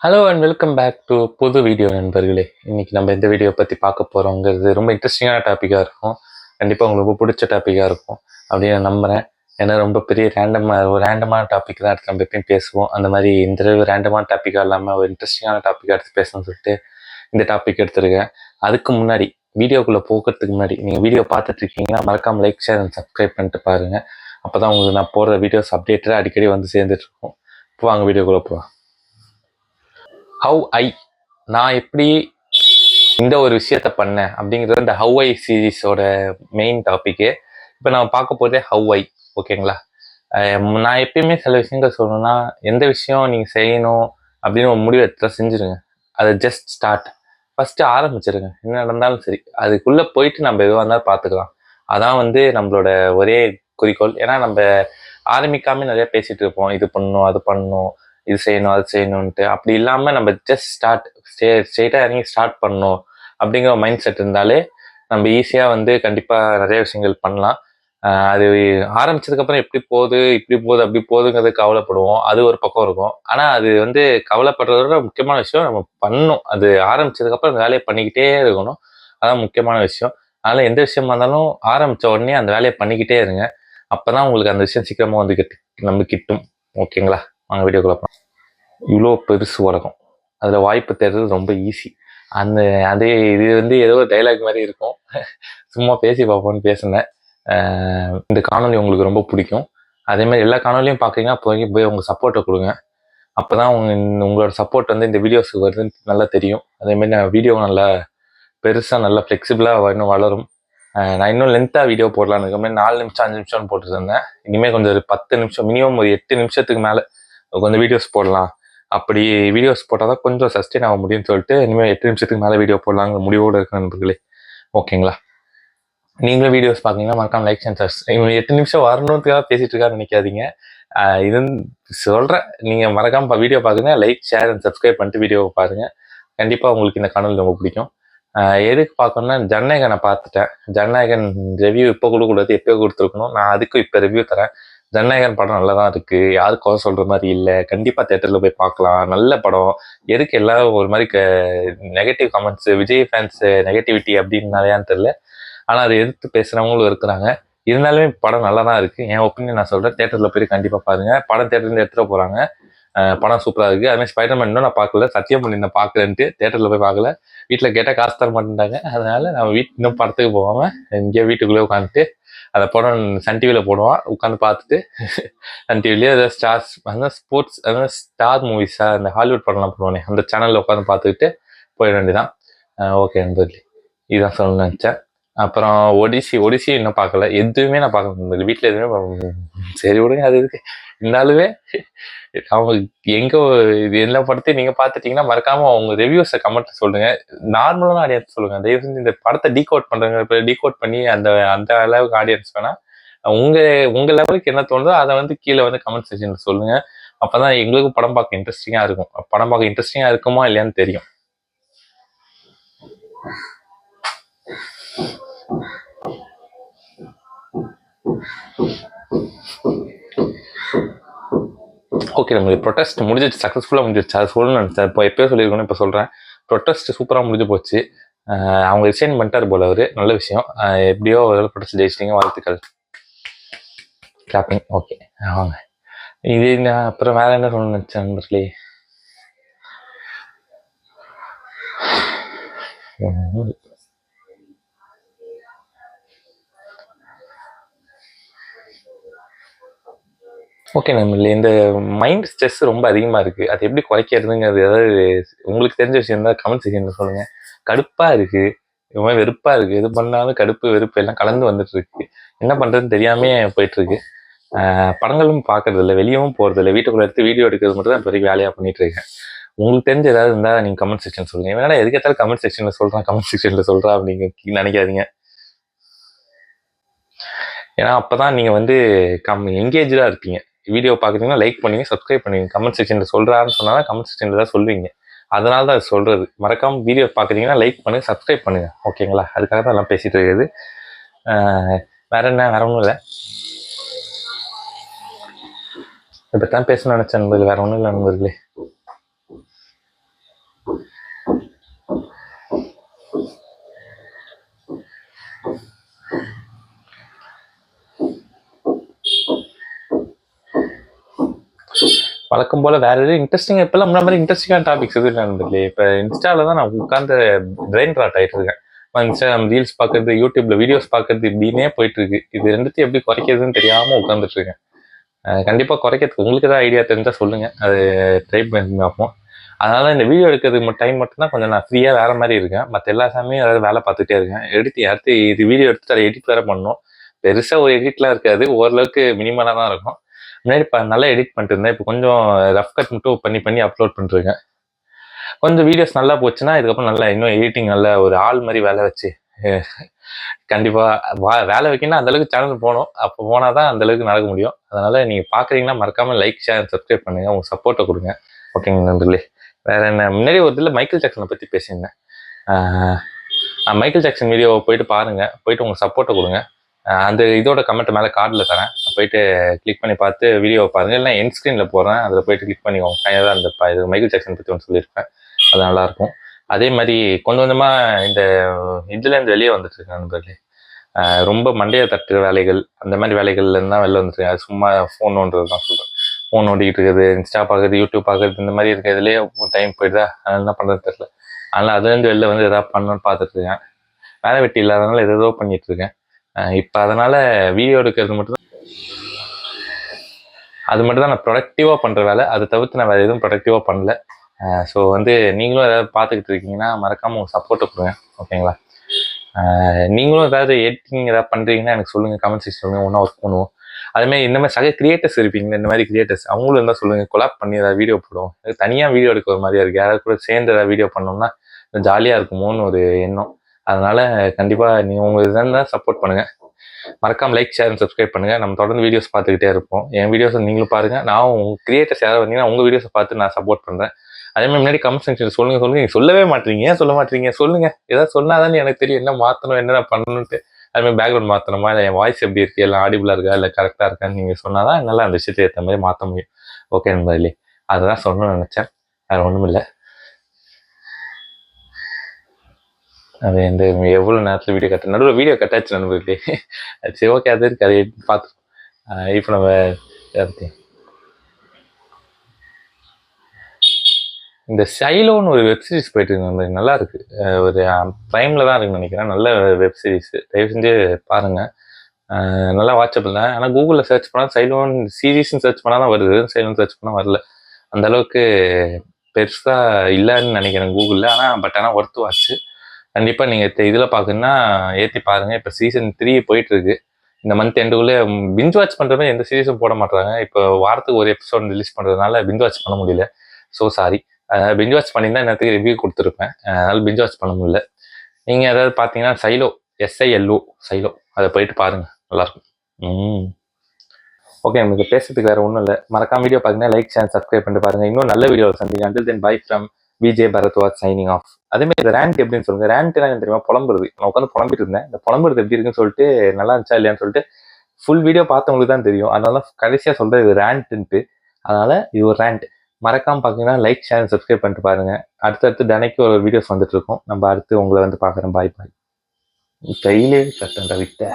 Hello and welcome back to புது video நண்பர்களே. இன்னைக்கு நம்ம எந்த வீடியோ பற்றி பார்க்க போகிறோங்கிறது ரொம்ப இன்ட்ரெஸ்டிங்கான டாப்பிக்காக இருக்கும். கண்டிப்பாக உங்களுக்கு ரொம்ப பிடிச்ச டாப்பிக்காக இருக்கும் அப்படின்னு நான் நம்புகிறேன். ஏன்னா ரொம்ப பெரிய ரேண்டமான டாபிக் தான் எடுத்து நம்ம எப்பயும் பேசுவோம். அந்த மாதிரி இந்த தடவை ரேண்டமான டாப்பிக்காக இல்லாமல் ஒரு இன்ட்ரெஸ்டிங்கான டாப்பிக்காக எடுத்து பேசணும்னு சொல்லிட்டு இந்த டாபிக் எடுத்துருக்கேன். அதுக்கு முன்னாடி வீடியோக்குள்ளே போகிறதுக்கு முன்னாடி நீங்கள் வீடியோ பார்த்துட்டு இருக்கீங்கன்னா மறக்காமல் லைக், ஷேர் அண்ட் சப்ஸ்கிரைப் பண்ணிட்டு பாருங்கள். அப்போ தான் உங்களுக்கு நான் போடுற வீடியோஸ் அப்டேட்டடாக அடிக்கடி வந்து சேர்ந்துட்டு இருக்கும். இப்போ வாங்க வீடியோக்குள்ளே போகலாம். நான் எப்படி இந்த ஒரு விஷயத்த பண்ணேன் அப்படிங்கிறது இந்த ஹவ் ஐ சீரீஸோட மெயின் டாப்பிக்கு. இப்போ நான் பார்க்க போதே ஹவ் ஐ, ஓகேங்களா? நான் எப்பயுமே சில விஷயங்கள் சொல்லணும்னா, எந்த விஷயம் நீங்கள் செய்யணும் அப்படின்னு ஒரு முடிவு எடுத்து செஞ்சுருங்க. அதை ஜஸ்ட் ஸ்டார்ட், ஃபஸ்ட்டு ஆரம்பிச்சிருங்க. என்ன நடந்தாலும் சரி, அதுக்குள்ளே போயிட்டு நம்ம எதுவாக இருந்தாலும் பார்த்துக்கலாம். அதான் நம்மளோட ஒரே குறிக்கோள். ஏன்னா நம்ம ஆரம்பிக்காமல் நிறைய பேசிகிட்டு இருப்போம், இது பண்ணணும் அது பண்ணணும், இது செய்யணும் அது செய்யணுன்ட்டு. அப்படி இல்லாமல் நம்ம ஜஸ்ட் ஸ்ட்ரெயிட்டாக இறங்கி ஸ்டார்ட் பண்ணணும் அப்படிங்கிற மைண்ட் செட் இருந்தாலே நம்ம ஈஸியாக கண்டிப்பாக நிறைய விஷயங்கள் பண்ணலாம். அது ஆரம்பிச்சதுக்கப்புறம் எப்படி போகுது இப்படி போகுது அப்படி போகுதுங்கிறது கவலைப்படுவோம், அது ஒரு பக்கம் இருக்கும். ஆனால் அது கவலைப்படுறதோட முக்கியமான விஷயம் நம்ம பண்ணணும். அது ஆரம்பிச்சதுக்கப்புறம் அந்த வேலையை பண்ணிக்கிட்டே இருக்கணும், அதான் முக்கியமான விஷயம். அதனால் எந்த விஷயமா இருந்தாலும் ஆரம்பித்த உடனே அந்த வேலையை பண்ணிக்கிட்டே இருங்க. அப்போ தான் உங்களுக்கு அந்த விஷயம் சீக்கிரமாக நம்ம கிட்டும். ஓகேங்களா? வாங்க வீடியோக்குள்ள போகலாம். இவ்வளோ பெருசு உலகம், அதில் வாய்ப்பு தேடுறது ரொம்ப ஈஸி. அதே இது ஏதோ ஒரு டைலாக் மாதிரி இருக்கும். சும்மா பேசி பார்ப்போம்னு பேசினேன். இந்த காணொலி உங்களுக்கு ரொம்ப பிடிக்கும். அதே மாதிரி எல்லா காணொலியும் பார்க்குறீங்கன்னா போய் உங்கள் சப்போர்ட்டை கொடுங்க. அப்போ தான் உங்களோட சப்போர்ட் இந்த வீடியோஸுக்கு வருதுன்னு நல்லா தெரியும். அதேமாதிரி நான் வீடியோ நல்லா பெருசாக நல்லா ஃப்ளெக்சிபிளாக இன்னும் வளரும். நான் இன்னும் லென்த்தாக வீடியோ போடலான்னு இருக்கேன். 4 நிமிஷம் 5 நிமிஷம்னு போட்டுருந்தேன். இனிமேல் கொஞ்சம் ஒரு 10 நிமிஷம், மினிமம் ஒரு 8 நிமிஷத்துக்கு மேலே கொஞ்சம் வீடியோஸ் போடலாம். அப்படி வீடியோஸ் போட்டால் தான் கொஞ்சம் சஸ்டெயின் ஆக முடியும்னு சொல்லிட்டு இனிமேல் 8 நிமிஷத்துக்கு மேலே வீடியோ போடலாங்கிற முடிவோடு இருக்க நண்பர்களே. ஓகேங்களா? நீங்களும் வீடியோஸ் பார்த்தீங்கன்னா மறக்காம லைக் அண்ட் சப்ஸ்கிரைப். 8 நிமிஷம் வரணுன்றதுக்காக பேசிகிட்டு இருக்கான்னு நினைக்காதீங்க. இது சொல்கிறேன், நீங்கள் மறக்காமல் வீடியோ பார்க்குங்க, லைக் ஷேர் அண்ட் சப்ஸ்கிரைப் பண்ணிட்டு வீடியோவை பாருங்கள். கண்டிப்பாக உங்களுக்கு இந்த காணொலி ரொம்ப பிடிக்கும். எதுக்கு பார்க்கணுன்னா, ஜனநாயகனை பார்த்துட்டேன். ஜனநாயகன் ரிவ்யூ இப்போ கொடுக்கூடாது, எப்போயோ கொடுத்துருக்கணும். நான் அதுக்கும் இப்போ ரிவ்யூ தரேன். ஜனநாயகன் படம் நல்லா தான் இருக்குது, யாருக்கும் சொல்கிற மாதிரி இல்லை. கண்டிப்பாக தேட்டரில் போய் பார்க்கலாம், நல்ல படம். எதுக்கு எல்லாரும் ஒரு மாதிரி negative comments, Vijay fans negativity அப்படின்னு நிறையான்னு தெரில. ஆனால் அதை எதிர்த்து பேசுகிறவங்களும் இருக்கிறாங்க. இருந்தாலுமே படம் நல்லா தான் இருக்குது. என் ஒப்பீனியன் நான் சொல்கிறேன். தேட்டரில் போய் கண்டிப்பாக பாருங்கள். படம் தேட்டர்லேருந்து எடுத்துகிட்டு போகிறாங்க. படம் சூப்பராக இருக்குது. அதுமாதிரி ஸ்பைடர்மேன் இன்னும் நான் பார்க்கல, சத்தியம் பண்ணி நான் பார்க்கலன்ட்டு தேட்டரில் போய் பார்க்கல. வீட்டில் கேட்டால் காசு தர மாட்டேன்ட்டாங்க. அதனால் நம்ம இன்னும் படத்துக்கு போகாமல் இங்கேயே வீட்டுக்குள்ளே உட்காந்துட்டு அந்த படம் சன் டிவியில் போடுவான், உட்காந்து பார்த்துட்டு சன் டிவிலேயே ஏதாவது ஸ்டார்ஸ் ஸ்போர்ட்ஸ் ஸ்டார் மூவிஸாக அந்த ஹாலிவுட் படம்லாம் போடுவானே அந்த சேனலில் உட்காந்து பார்த்துக்கிட்டு போயிட வேண்டியதான். ஓகே நண்பர்களே, இதுதான் சொல்லணும்னு நினச்சேன். அப்புறம் ஒடிசி இன்னும் பார்க்கல. எதுவுமே நான் பார்க்கல வீட்டில், எதுவுமே சரி விடுங்க, அது இருக்கு. இருந்தாலுமே அவங்க எங்கே இது எல்லா படத்தையும் நீங்கள் பார்த்துட்டிங்கன்னா மறக்காமல் அவங்க ரிவ்யூஸை கமெண்ட்ல சொல்லுங்கள். நார்மலான ஆடியன்ஸ் சொல்லுங்கள். தயவு செஞ்சு இந்த படத்தை டீகோட் பண்ணுறங்க, இப்போ டீகோட் பண்ணி அந்த அந்த அளவுக்கு ஆடியன்ஸ் வேணால், உங்கள் லெவலுக்கு என்ன தோணுதோ அதை கீழே கமெண்ட் செக்ஷனில் சொல்லுங்கள். அப்போ தான் எங்களுக்கும் படம் பார்க்க இன்ட்ரெஸ்டிங்காக இருக்கும். படம் பார்க்க இன்ட்ரெஸ்டிங்காக இருக்குமா இல்லையான்னு தெரியும். ஓகே, நம்மளுக்கு ப்ரொட்டஸ்ட் முடிஞ்சிச்சு, சக்ஸஸ்ஃபுல்லாக முடிஞ்சிச்சு. அது சொல்லணும்னு நினச்சேன். இப்போ எப்போயோ சொல்லியிருக்கணும், இப்போ சொல்கிறேன். ப்ரொட்டஸ்ட் சூப்பராக முடிஞ்சு போச்சு. அவங்க ரிசைன் பண்ணிட்டார் போல, அவர் நல்ல விஷயம். எப்படியோ ப்ரொட்டஸ்ட் ஜெயிச்சிட்டிங்க, வாழ்த்துக்கள். கிளாப்பிங். ஓகே வாங்க, இது நான் அப்புறம் வேறு என்ன சொல்லணும்னு நினச்சேன் நண்பர்களே. ஓகே நண்பர்களே, இந்த மைண்ட் ஸ்ட்ரெஸ் ரொம்ப அதிகமாக இருக்குது. அது எப்படி குறைக்கிறதுங்கிறது ஏதாவது உங்களுக்கு தெரிஞ்ச விஷயம் தான் கமெண்ட் செக்ஷனில் சொல்லுங்கள். கடுப்பாக இருக்குது, இது மாதிரி வெறுப்பாக இருக்குது. எது பண்ணாலும் கடுப்பு வெறுப்பு எல்லாம் கலந்து வந்துட்டுருக்கு. என்ன பண்ணுறதுன்னு தெரியாமல் போயிட்டுருக்கு. படங்களும் பார்க்கறது இல்லை, வெளியவும் போகிறது இல்லை, வீட்டுக்குள்ளே எடுத்து வீடியோ எடுக்கிறது மட்டும் தான் பெரிய வேலையாக பண்ணிகிட்ருக்கேன். உங்களுக்கு தெரிஞ்ச ஏதாவது இருந்தால் நீங்கள் கமெண்ட் செக்ஷன் சொல்லுங்கள். வேணா எதுக்கு ஏற்றாலும் கமெண்ட் செக்ஷனில் சொல்கிறேன் அப்படிங்க நினைக்காதீங்க. ஏன்னா அப்போ தான் நீங்கள் எங்கேஜாக இருப்பீங்க. வீடியோ பார்க்குறீங்கன்னா லைக் பண்ணுவீங்க, சப்ஸ்கிரைப் பண்ணுவீங்க. கமெண்ட் செக்ஷனில் சொல்கிறான்னு சொன்னால் தான் கமெண்ட் செக்ஷனில் தான் சொல்வீங்க. அதனால தான் அது சொல்கிறது. மறக்காமல் வீடியோ பார்க்குறீங்கன்னா லைக் பண்ணுங்கள், சப்ஸ்கிரைப் பண்ணுங்கள். ஓகேங்களா? அதுக்காக தான் எல்லாம் பேசிகிட்டு இருக்குது. வேறு ஒன்றும் இல்லை. இப்போ தான் பேசணும்னு நினச்சேன் நண்பர்கள், வேறு ஒன்றும் இல்லை நண்பர்களே. வழக்கம் போல வேற எதுவும் இன்ட்ரெஸ்டிங் இப்பெல்லாம் முன்ன மாதிரி இன்ட்ரெஸ்டிங்கான டாபிக்ஸ் எதுவும் இல்லை. இப்போ இன்ஸ்டால தான் நான் உட்காந்து பிரெயின் ராட் ஆயிட்டு இருக்கேன். இன்ஸ்டாகிராம் ரீல்ஸ் பார்க்கறது, யூடியூப்ல வீடியோஸ் பார்க்கறது இப்படின்னே போயிட்டு இருக்கு. இது ரெண்டுத்தையும் எப்படி குறைக்கிறதுன்னு தெரியாம உட்காந்துட்டு இருக்கேன். கண்டிப்பா குறைக்கிறதுக்கு உங்களுக்கு ஏதாவது ஐடியா தெரிஞ்சா சொல்லுங்க, அது ட்ரை பண்ணி பார்ப்போம். அதனால இந்த வீடியோ எடுக்கிறதுக்கு டைம் மட்டும்தான் கொஞ்சம் நான் ஃப்ரீயா வேற மாதிரி இருக்கேன். மற்ற எல்லா சமயம் ஏதாவது வேலை பார்த்துட்டே இருக்கேன். அடுத்து இது வீடியோ எடுத்துட்டு அதை எடிட் வேற பண்ணணும். பெருசா ஒரு எடிட்லாம் இருக்காது, ஓரளவுக்கு மினிமலா தான் இருக்கும். முன்னாடி இப்போ நல்லா எடிட் பண்ணிட்டு இருந்தேன். இப்போ கொஞ்சம் ரஃப் கட் மட்டும் பண்ணி பண்ணி அப்லோட் பண்ணிருக்கேன். கொஞ்சம் வீடியோஸ் நல்லா போச்சுன்னா இதுக்கப்புறம் நல்லா இன்னும் எடிட்டிங் நல்ல ஒரு ஆள் மாதிரி வேலை வச்சு கண்டிப்பா வேலை வைக்கணும்னா அந்த அளவுக்கு சேனல் போகணும். அப்போ போனாதான் அந்த அளவுக்கு நடக்க முடியும். அதனால நீங்க பாக்குறீங்கன்னா மறக்காம லைக், ஷேர், சப்ஸ்கிரைப் பண்ணுங்க. உங்க சப்போர்ட்டை கொடுங்க. ஓகேங்க நண்பர்களே. வேற என்ன, முன்னாடி ஒரு இதில் மைக்கேல் ஜாக்சனை பத்தி பேசியிருந்தேன். மைக்கேல் ஜாக்சன் வீடியோவை போயிட்டு பாருங்க, போயிட்டு உங்க சப்போர்ட்டை கொடுங்க. அந்த இதோட கமெண்ட் மேலே கார்டில் தரேன், போயிட்டு கிளிக் பண்ணி பார்த்து வீடியோவை பாருங்க. இல்லை என் ஸ்க்ரீனில் போடுறேன், அதில் போயிட்டு கிளிக் பண்ணிக்கோங்க. ஃபைனலாக அந்த இது மைக்கேல் ஜாக்சன் பற்றி ஒன்று சொல்லியிருப்பேன், அது நல்லாயிருக்கும். அதே மாதிரி கொஞ்சம் கொஞ்சமாக இந்த இதுலேருந்து வெளியே வந்துட்டு இருக்கேன் நண்பர்களே. ரொம்ப மண்டையை தட்டுற வேலைகள், அந்த மாதிரி வேலைகள்லேருந்து தான் வெளில வந்துட்டு அது சும்மா ஃபோன் நோண்டுறது தான் சொல்கிறேன். ஃபோன் நோண்டிக்கிட்டு இருக்குது, இன்ஸ்டா பார்க்குறது, யூடியூப் பார்க்குறது, இந்த மாதிரி இருக்கிறதுலேயே டைம் போயிடுதா, அதனால என்ன பண்ணுறது தெரியல. அதனால் அதுலேருந்து வெளில வந்து எதாவது பண்ணணும்னு பார்த்துட்டு இருக்கேன். வேலை வெட்டி இல்லாதனால எதோ பண்ணிட்டு இருக்கேன். இப்போ அதனால வீடியோ எடுக்கிறது மட்டும் தான் நான் ப்ரொடக்டிவாக பண்ணுற வேலை. அதை தவிர்த்து நான் வேறு எதுவும் ப்ரொடக்டிவாக பண்ணல. ஸோ வந்து நீங்களும் ஏதாவது பார்த்துக்கிட்டு இருக்கீங்கன்னா மறக்காமல் உங்கள் சப்போர்ட்டை கொடுங்க. ஓகேங்களா? நீங்களும் ஏதாவது எடிட்டிங் ஏதாவது பண்ணுறீங்கன்னா எனக்கு சொல்லுங்கள், கமெண்ட் செக்ஷன் சொல்லுங்கள், ஒன்றா ஒர்க் பண்ணுவோம். அதுமாதிரி இந்த மாதிரி சக கிரியேட்டர்ஸ் இருப்பீங்களா, இந்த மாதிரி கிரியேட்டர்ஸ் அவங்களும் இருந்தால் சொல்லுங்கள், கொலாப் பண்ணி ஏதாவது வீடியோ போடுவோம். தனியாக வீடியோ எடுக்க ஒரு மாதிரியா இருக்குது, யாராவது கூட சேர்ந்து ஏதாவது வீடியோ பண்ணோம்னா ஜாலியாக இருக்குமோன்னு ஒரு எண்ணம். அதனால கண்டிப்பாக நீங்கள் உங்கள் இதான் சப்போர்ட் பண்ணுங்கள். மறக்காம லைக், ஷேர் அண்ட் சப்ஸ்கிரைப் பண்ணுங்கள். நம்ம தொடர்ந்து வீடியோஸ் பார்த்துக்கிட்டே இருப்போம். என் வீடியோஸை நீங்களும் பாருங்கள். நான் உங்கள் கிரியேட்டர்ஸ் யாராவது வந்தீங்கன்னா உங்கள் வீடியோஸை பார்த்து நான் சப்போர்ட் பண்ணுறேன். அதே மாதிரி முன்னாடி கமெண்ட் செக்ஷன் சொல்லுங்கள். நீங்கள் சொல்லவே மாட்டீங்க, ஏன் சொல்ல மாட்டீங்க? சொல்லுங்கள். ஏதாவது சொன்னால் தானே எனக்கு தெரியும் என்ன மாற்றணும், என்னென்ன பண்ணணுன்ட்டு. அதுமாதிரி பேக்ரவுண்ட் மாற்றணுமா, இல்லை என் வாய்ஸ் எப்படி இருக்குது, எல்லாம் ஆடிபிளாக இருக்கா, இல்லை கரெக்டாக இருக்கான்னு நீங்கள் சொன்னால் தான் என்னால் அந்த விஷயத்தை ஏற்ற மாதிரி மாற்ற முடியும். ஓகே நண்பர்களே, அதுதான் சொல்லணும்னு நினச்சேன், வேறு ஒன்றும் இல்லை. அது இந்த எவ்வளோ நேரத்தில் வீடியோ கட்ட நடுவில் வீடியோ கட்டாச்சு நண்பர்களே. சரி, ஓகே, அது இருக்குது, அதை பார்த்து இப்போ நம்ம இந்த சைலோன்னு ஒரு வெப்சீரிஸ் போயிட்டு இருக்கு, நல்லா இருக்கு. ஒரு ப்ரைமில் தான் இருக்குன்னு நினைக்கிறேன். நல்ல வெப்சீரிஸ், தயவு செஞ்சு பாருங்க. நல்லா வாட்சபிள் தான். ஆனால் கூகுளில் சர்ச் பண்ணால் சைலோன் சீரீஸ்ன்னு சர்ச் பண்ணால் தான் வருது, சைலோன் சர்ச் பண்ணால் வரல. அந்த அளவுக்கு பெருசாக இல்லைன்னு நினைக்கிறேன் கூகுளில். ஆனால் ஒர்த்து வாட்ச். கண்டிப்பாக நீங்கள் இதில் பார்க்கணுன்னா ஏற்றி பாருங்கள். இப்போ சீசன் 3 போயிட்டு இருக்கு. இந்த மந்த் எண்டுக்குள்ளே பிஞ்ச் வாட்ச் பண்ணுற மாதிரி எந்த சீரீஸும் போட மாட்டாங்க. இப்போ வாரத்துக்கு ஒரு எபிசோட் ரிலீஸ் பண்ணுறதுனால பிஞ்ச் வாட்ச் பண்ண முடியல. So sorry. பிஞ்ச் வாட்ச் பண்ணியிருந்தா நேரத்துக்கு ரிவ்யூ கொடுத்துருப்பேன். அதனால பிஞ்ச் வாட்ச் பண்ண முடியல. நீங்கள் ஏதாவது பார்த்தீங்கன்னா சைலோ, SILO சைலோ, அதை போயிட்டு பாருங்கள், நல்லாயிருக்கும். ஓகே, நமக்கு பேசுறதுக்கு வேறு ஒன்றும் இல்லை. மறக்காம வீடியோ பார்த்தீங்கன்னா லைக், ஷேர், சப்ஸ்கிரைப் பண்ணிட்டு பாருங்கள். இன்னும் நல்ல வீடியோ சந்திங்க. Until then bye from VJ Bharadwaj signing off. அதேமாதிரி இந்த ரேண்ட் எப்படின்னு சொல்லுங்கள். ரேண்ட்னா என்ன தெரியுமா? புலம்புறது. நான் உட்காந்து புலம்பிட்டு இருந்தேன். இந்த புலம்புறது எப்படி இருக்குன்னு சொல்லிட்டு, நல்லா இருந்துச்சா இல்லையான்னு சொல்லிட்டு ஃபுல் வீடியோ பார்த்தவங்களுக்கு தான் தெரியும். அதனால தான் கடைசியாக சொல்கிறது இது ரேண்ட்டுன்ட்டு. அதனால இது ஒரு ரேண்ட். மறக்காமல் பார்த்தீங்கன்னா லைக், ஷேர், சப்ஸ்கிரைப் பண்ணிட்டு பாருங்கள். அடுத்தடுத்து தினைக்கு ஒரு வீடியோஸ் வந்துட்டு இருக்கோம். நம்ம அடுத்து உங்களை வந்து பார்க்குறேன். பாய் பாய். கையிலே கட்டண்டா விட்ட